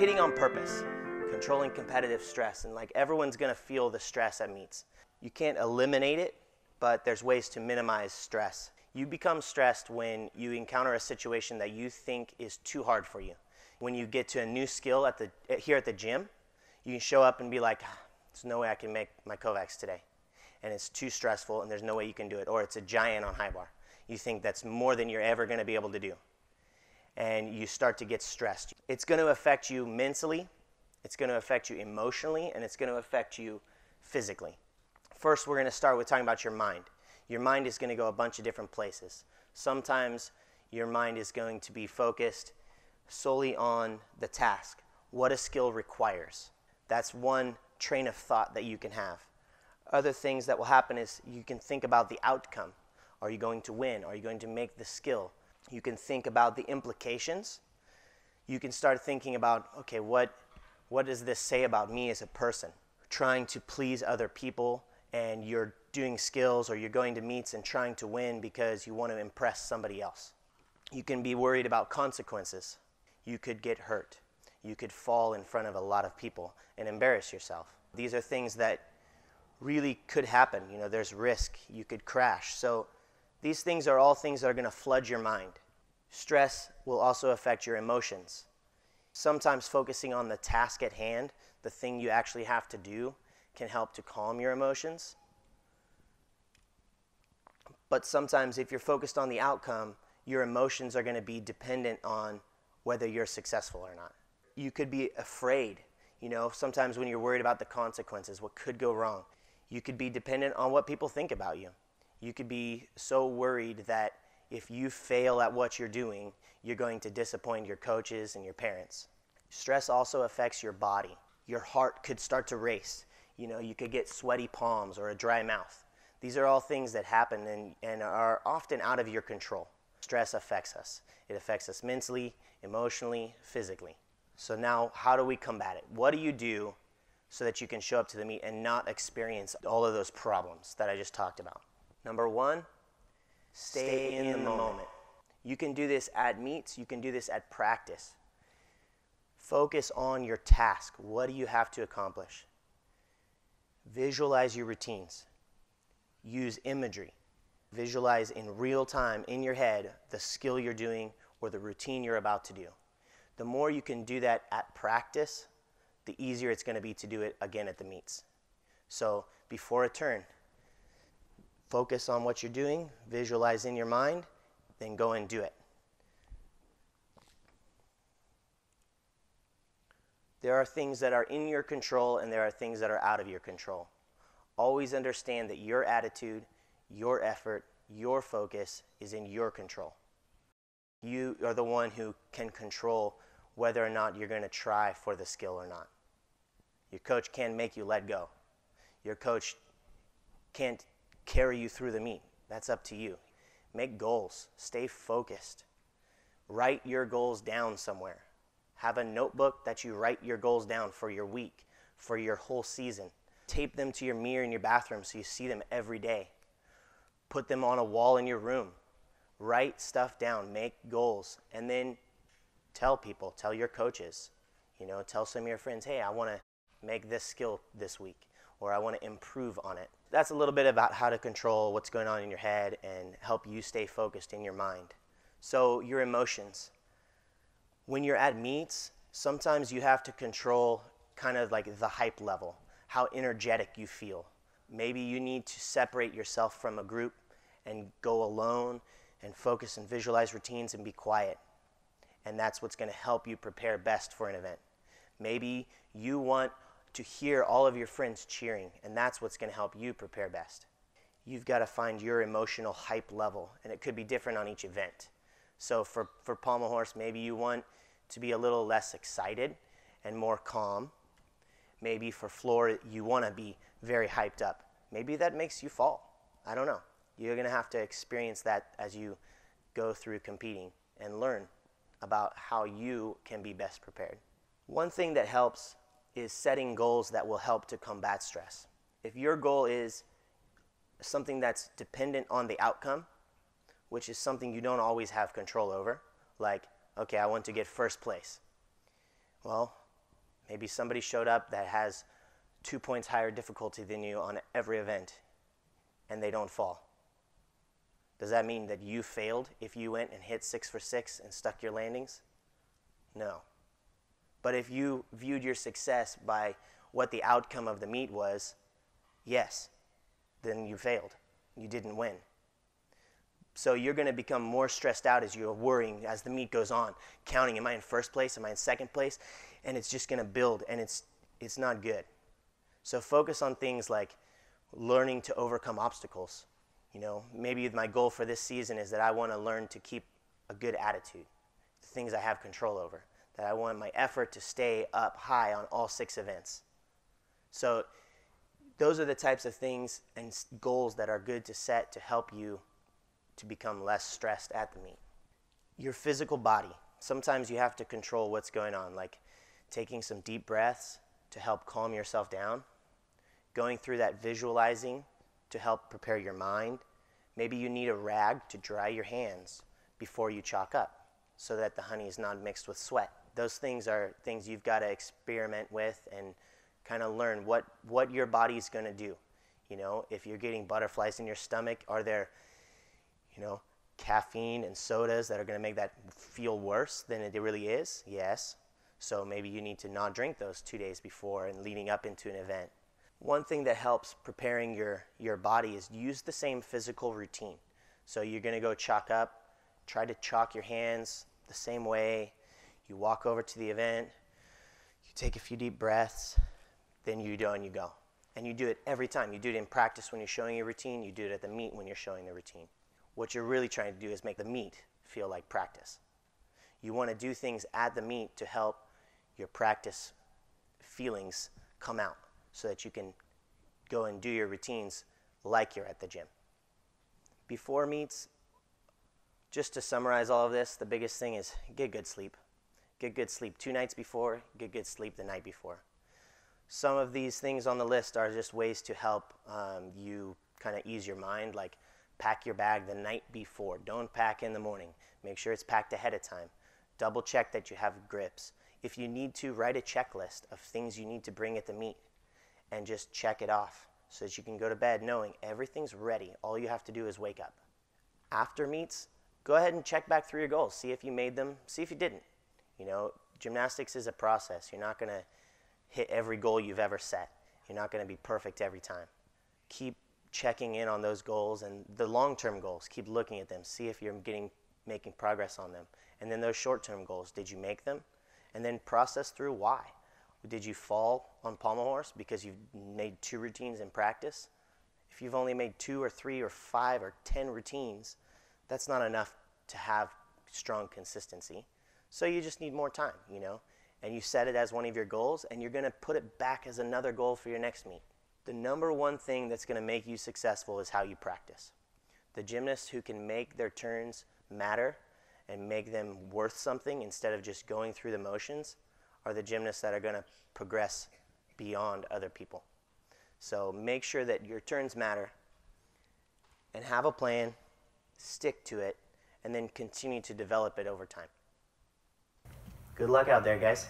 Competing on purpose, controlling competitive stress, and like everyone's gonna feel the stress at meets. You can't eliminate it, but there's ways to minimize stress. You become stressed when you encounter a situation that you think is too hard for you. When you get to a new skill here at the gym, you can show up and be like, there's no way I can make my Kovacs today. And it's too stressful and there's no way you can do it. Or it's a giant on high bar. You think that's more than you're ever gonna be able to do. And you start to get stressed. It's gonna affect you mentally, it's gonna affect you emotionally, and it's gonna affect you physically. First, we're gonna start with talking about your mind. Your mind is gonna go a bunch of different places. Sometimes your mind is going to be focused solely on the task, what a skill requires. That's one train of thought that you can have. Other things that will happen is you can think about the outcome. Are you going to win? Are you going to make the skill? You can think about the implications. You can start thinking about, okay, what does this say about me as a person? Trying to please other people, and you're doing skills or you're going to meets and trying to win because you want to impress somebody else. You can be worried about consequences. You could get hurt. You could fall in front of a lot of people and embarrass yourself. These are things that really could happen. You know, there's risk. You could crash. So these things are all things that are going to flood your mind. Stress will also affect your emotions. Sometimes focusing on the task at hand, the thing you actually have to do, can help to calm your emotions. But sometimes if you're focused on the outcome, your emotions are going to be dependent on whether you're successful or not. You could be afraid. You know, sometimes when you're worried about the consequences, what could go wrong, you could be dependent on what people think about you. You could be so worried that if you fail at what you're doing, you're going to disappoint your coaches and your parents. Stress also affects your body. Your heart could start to race. You know, you could get sweaty palms or a dry mouth. These are all things that happen and are often out of your control. Stress affects us. It affects us mentally, emotionally, physically. So now, how do we combat it? What do you do so that you can show up to the meet and not experience all of those problems that I just talked about? Number one, stay in the moment. You can do this at meets, you can do this at practice. Focus on your task. What do you have to accomplish? Visualize your routines. Use imagery. Visualize in real time in your head the skill you're doing or the routine you're about to do. The more you can do that at practice, the easier it's going to be to do it again at the meets. So before a turn, focus on what you're doing, visualize in your mind, then go and do it. There are things that are in your control and there are things that are out of your control. Always understand that your attitude, your effort, your focus is in your control. You are the one who can control whether or not you're going to try for the skill or not. Your coach can't make you let go. Your coach can't carry you through the meet. That's up to you. Make goals. Stay focused. Write your goals down somewhere. Have a notebook that you write your goals down for your week, for your whole season. Tape them to your mirror in your bathroom so you see them every day. Put them on a wall in your room. Write stuff down, make goals, and then tell people, tell your coaches, you know, tell some of your friends, hey, I want to make this skill this week, or I want to improve on it. That's a little bit about how to control what's going on in your head and help you stay focused in your mind. So your emotions. When you're at meets, sometimes you have to control kind of like the hype level, how energetic you feel. Maybe you need to separate yourself from a group and go alone and focus and visualize routines and be quiet. And that's what's going to help you prepare best for an event. Maybe you want to hear all of your friends cheering, and that's what's going to help you prepare best. You've got to find your emotional hype level, and it could be different on each event. So for pommel horse, maybe you want to be a little less excited and more calm. Maybe for floor, you want to be very hyped up. Maybe that makes you fall. I don't know. You're going to have to experience that as you go through competing and learn about how you can be best prepared. One thing that helps is setting goals that will help to combat stress. If your goal is something that's dependent on the outcome, which is something you don't always have control over, like, okay, I want to get first place. Well, Maybe somebody showed up that has 2 points higher difficulty than you on every event and they don't fall. Does that mean that you failed if you went and hit 6 for 6 and stuck your landings? No. But if you viewed your success by what the outcome of the meet was, yes, then you failed. You didn't win. So you're going to become more stressed out as you're worrying as the meet goes on, counting, am I in first place, am I in second place? And it's just going to build, and it's not good. So focus on things like learning to overcome obstacles. You know, maybe my goal for this season is that I want to learn to keep a good attitude, the things I have control over, that I want my effort to stay up high on all 6 events. So those are the types of things and goals that are good to set to help you to become less stressed at the meet. Your physical body. Sometimes you have to control what's going on, like taking some deep breaths to help calm yourself down, going through that visualizing to help prepare your mind. Maybe you need a rag to dry your hands before you chalk up so that the honey is not mixed with sweat. Those things are things you've got to experiment with and kind of learn what your body's going to do. You know, if you're getting butterflies in your stomach, are there, you know, caffeine and sodas that are going to make that feel worse than it really is? Yes. So maybe you need to not drink those 2 days before and leading up into an event. One thing that helps preparing your body is use the same physical routine. So you're going to go chalk up, try to chalk your hands the same way. You walk over to the event, you take a few deep breaths, then you do and you go. And you do it every time. You do it in practice when you're showing your routine. You do it at the meet when you're showing the routine. What you're really trying to do is make the meet feel like practice. You want to do things at the meet to help your practice feelings come out so that you can go and do your routines like you're at the gym. Before meets, just to summarize all of this, the biggest thing is get good sleep. Get good sleep 2 nights before, get good sleep the night before. Some of these things on the list are just ways to help you kind of ease your mind, like pack your bag the night before. Don't pack in the morning. Make sure it's packed ahead of time. Double check that you have grips. If you need to, write a checklist of things you need to bring at the meet and just check it off so that you can go to bed knowing everything's ready. All you have to do is wake up. After meets, go ahead and check back through your goals. See if you made them, see if you didn't. You know, gymnastics is a process. You're not going to hit every goal you've ever set. You're not going to be perfect every time. Keep checking in on those goals and the long-term goals. Keep looking at them. See if you're making progress on them. And then those short-term goals, did you make them? And then process through why. Did you fall on pommel horse because you've made 2 routines in practice? If you've only made 2 or 3 or 5 or 10 routines, that's not enough to have strong consistency. So you just need more time, you know? And you set it as one of your goals, and you're going to put it back as another goal for your next meet. The number one thing that's going to make you successful is how you practice. The gymnasts who can make their turns matter and make them worth something instead of just going through the motions are the gymnasts that are going to progress beyond other people. So make sure that your turns matter and have a plan, stick to it, and then continue to develop it over time. Good luck out there, guys.